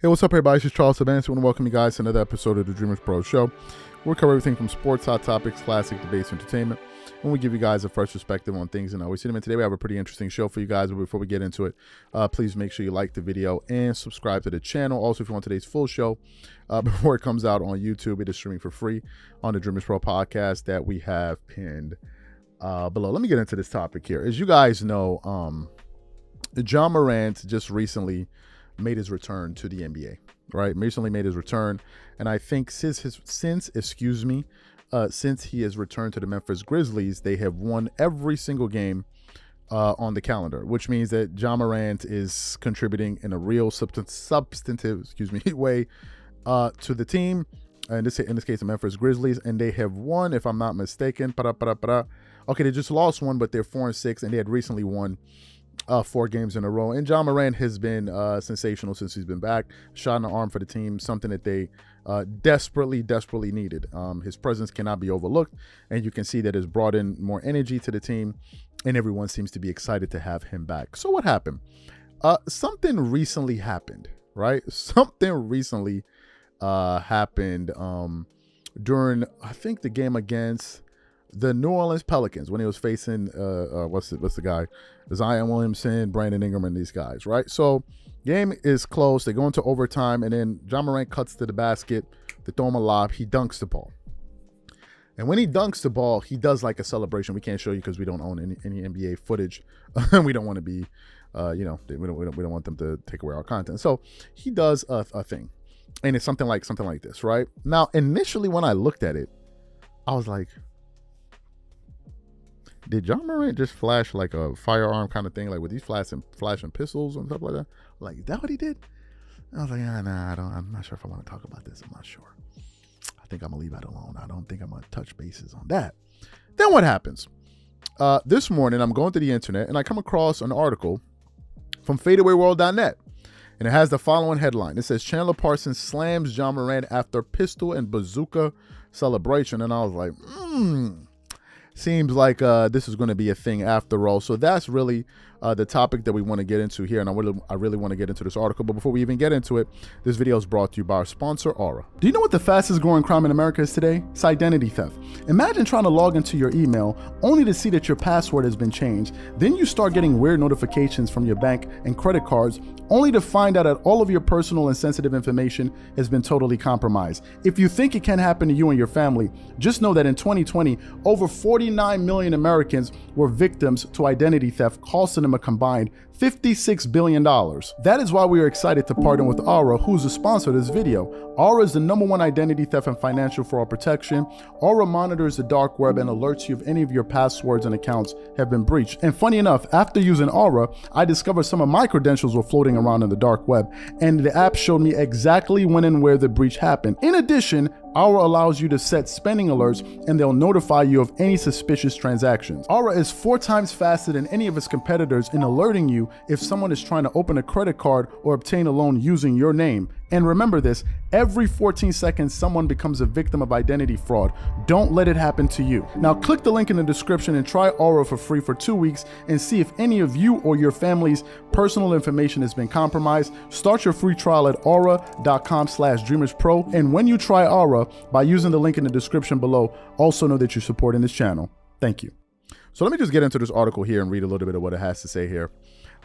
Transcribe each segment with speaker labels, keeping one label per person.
Speaker 1: Hey, what's up, everybody? This is Charles Advance. I want to welcome you guys to another episode of the Dreamers Pro Show. We'll cover everything from sports, hot topics, classic debates, entertainment, and we give you guys a fresh perspective on things and how we see them. And today we have a pretty interesting show for you guys. But before we get into it, please make sure you like the video and subscribe to the channel. Also, if you want today's full show before it comes out on YouTube, it is streaming for free on the Dreamers Pro podcast that we have pinned below. Let me get into this topic here. As you guys know, Ja Morant just recently made his return to the NBA, right? Recently made his return, and I think since he has returned to the Memphis Grizzlies, they have won every single game on the calendar, which means that Ja Morant is contributing in a real substantive way to the team. In this case, the Memphis Grizzlies, and they have won, if I'm not mistaken. Okay, they just lost one, but they're 4-6, and they had recently won 4 games in a row. And Ja Morant has been sensational since he's been back. Shot in the arm for the team, something that they desperately needed. His presence cannot be overlooked, and you can see that it's brought in more energy to the team, and everyone seems to be excited to have him back. So what happened? Something recently happened, right? Something recently happened during, I think, the game against the New Orleans Pelicans when he was facing what's the guy, Zion Williamson, Brandon Ingram, and these guys, right? So game is close. They go into overtime, and then Ja Morant cuts to the basket. They throw him a lob. He dunks the ball, and when he dunks the ball, he does like a celebration. We can't show you because we don't own any NBA footage. We don't want to be, we don't want them to take away our content. So he does a thing, and it's something like this, right? Now, initially when I looked at it, I was like, did Ja Morant just flash like a firearm kind of thing, like with these flashing pistols and stuff like that? Like, is that what he did? I was like, nah, I'm not sure if I want to talk about this. I'm not sure. I think I'm gonna leave that alone. I don't think I'm gonna touch bases on that. Then what happens? This morning, I'm going to the internet and I come across an article from fadeawayworld.net, and it has the following headline. It says, Chandler Parsons slams Ja Morant after pistol and bazooka celebration. And I was like, seems like this is going to be a thing after all. So that's really the topic that we want to get into here, and I really want to get into this article. But before we even get into it, this video is brought to you by our sponsor, Aura. Do you know what the fastest growing crime in America is today? It's identity theft. Imagine trying to log into your email only to see that your password has been changed. Then you start getting weird notifications from your bank and credit cards, only to find out that all of your personal and sensitive information has been totally compromised. If you think it can happen to you and your family, just know that in 2020, over 49 million Americans were victims to identity theft, costing them a combined $56 billion. That is why we are excited to partner with Aura, who's the sponsor of this video. Aura is the #1 identity theft and financial fraud protection. Aura monitors the dark web and alerts you if any of your passwords and accounts have been breached. And funny enough, after using Aura, I discovered some of my credentials were floating around in the dark web, and the app showed me exactly when and where the breach happened. In addition, Aura allows you to set spending alerts, and they'll notify you of any suspicious transactions. Aura is 4 times faster than any of its competitors in alerting you if someone is trying to open a credit card or obtain a loan using your name. And remember this, every 14 seconds, someone becomes a victim of identity fraud. Don't let it happen to you. Now click the link in the description and try Aura for free for 2 weeks and see if any of you or your family's personal information has been compromised. Start your free trial at aura.com/dreamerspro. And when you try Aura, by using the link in the description below, also know that you're supporting this channel. Thank you. So let me just get into this article here and read a little bit of what it has to say here.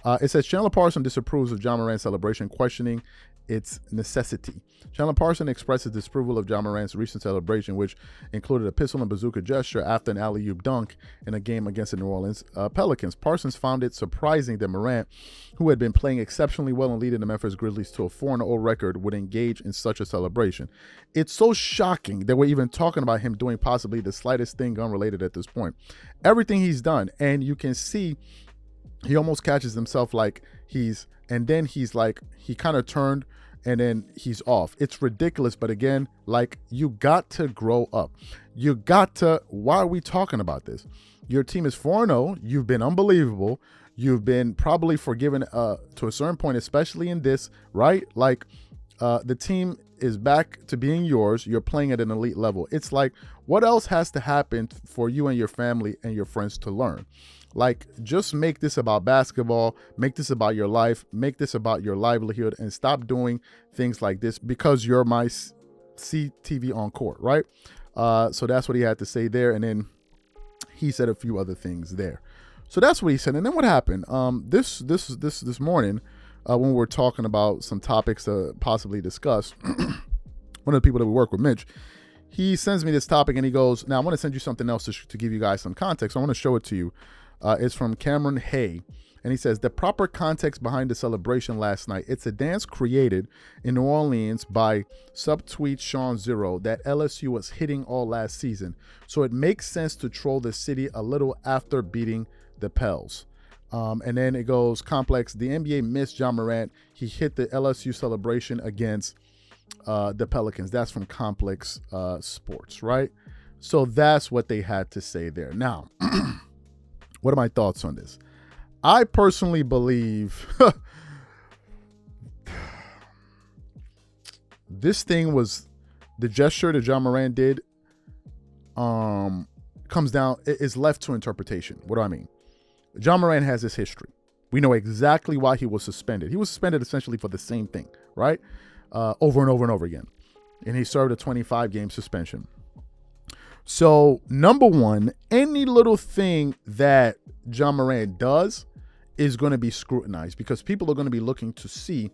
Speaker 1: It says, Chandler Parsons disapproves of Ja Morant's celebration, questioning its necessity. Chandler Parsons expresses disapproval of Ja Morant's recent celebration, which included a pistol and bazooka gesture after an alley-oop dunk in a game against the New Orleans Pelicans. Parsons found it surprising that Morant, who had been playing exceptionally well and leading the Memphis Grizzlies to a 4-0 record, would engage in such a celebration. It's so shocking that we're even talking about him doing possibly the slightest thing unrelated at this point. Everything he's done, and you can see he almost catches himself like he kind of turned and then he's off. It's ridiculous. But again, like, you got to grow up. Why are we talking about this? Your team is 4-0. You've been unbelievable. You've been probably forgiven to a certain point, especially in this, right? Like, The team is back to being yours. You're playing at an elite level. It's like, what else has to happen for you and your family and your friends to learn? Like, just make this about basketball, make this about your life, make this about your livelihood, and stop doing things like this because you're my CTV on court, right? So that's what he had to say there. And then he said a few other things there. So that's what he said. And then what happened? This morning, when we were talking about some topics to possibly discuss, one of the people that we work with, Mitch, he sends me this topic and he goes, now I want to send you something else to give you guys some context. I want to show it to you. It's from Cameron Hay. And he says, the proper context behind the celebration last night. It's a dance created in New Orleans by subtweet Sean Zero that LSU was hitting all last season. So it makes sense to troll the city a little after beating the Pels. And then it goes complex. The NBA missed Ja Morant. He hit the LSU celebration against the Pelicans. That's from Complex Sports, right? So that's what they had to say there. Now, what are my thoughts on this? I personally believe this thing was the gesture that Ja Morant did comes down, is left to interpretation. What do I mean? Ja Morant has this history. We know exactly why he was suspended. He was suspended essentially for the same thing, right? Over and over and over again. And he served a 25-game suspension. So, number one, any little thing that Ja Morant does is going to be scrutinized because people are going to be looking to see,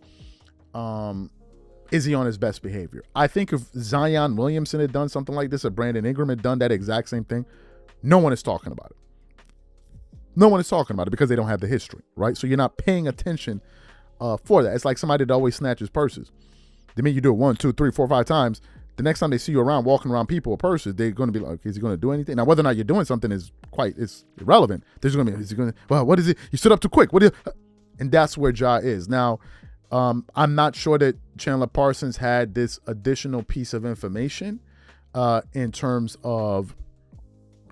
Speaker 1: is he on his best behavior? I think if Zion Williamson had done something like this, or Brandon Ingram had done that exact same thing, no one is talking about it. No one is talking about it because they don't have the history, right? So you're not paying attention for that. It's like somebody that always snatches purses. They make you do it 1, 2, 3, 4, 5 times. The next time they see you around walking around people with purses, they're going to be like, is he going to do anything? Now, whether or not you're doing something is irrelevant. There's going to be, is he going to, well, what is it? You stood up too quick. And that's where Ja is. Now, I'm not sure that Chandler Parsons had this additional piece of information in terms of,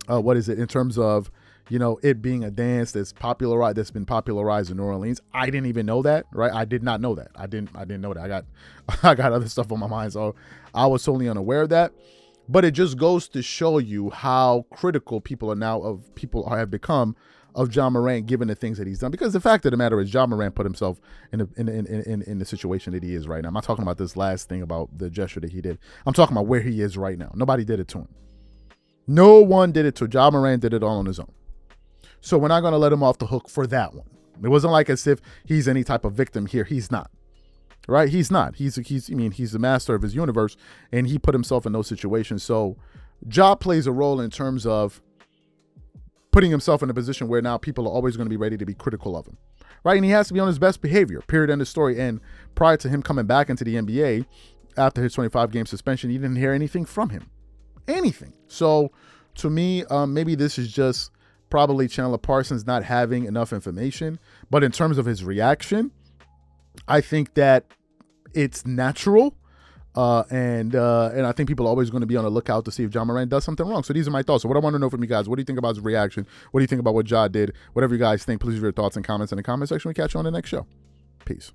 Speaker 1: in terms of, it being a dance that's been popularized in New Orleans. I didn't even know that, right? I did not know that. I didn't know that. I got other stuff on my mind, so I was totally unaware of that. But it just goes to show you how critical people have become of Ja Morant, given the things that he's done. Because the fact of the matter is, Ja Morant put himself in the situation that he is right now. I'm not talking about this last thing about the gesture that he did. I'm talking about where he is right now. Nobody did it to him. No one did it to him. Ja Morant did it all on his own. So we're not going to let him off the hook for that one. It wasn't like as if he's any type of victim here. He's not, right? He's not. He's the master of his universe, and he put himself in those situations. So Ja plays a role in terms of putting himself in a position where now people are always going to be ready to be critical of him, right? And he has to be on his best behavior, period, end of story. And prior to him coming back into the NBA after his 25-game suspension, you didn't hear anything from him, anything. So to me, maybe this is just probably Chandler Parsons not having enough information. But in terms of his reaction, I think that it's natural. And I think people are always going to be on the lookout to see if Ja Morant does something wrong. So these are my thoughts. So what I want to know from you guys, what do you think about his reaction? What do you think about what Ja did? Whatever you guys think, please leave your thoughts and comments in the comment section. We catch you on the next show. Peace.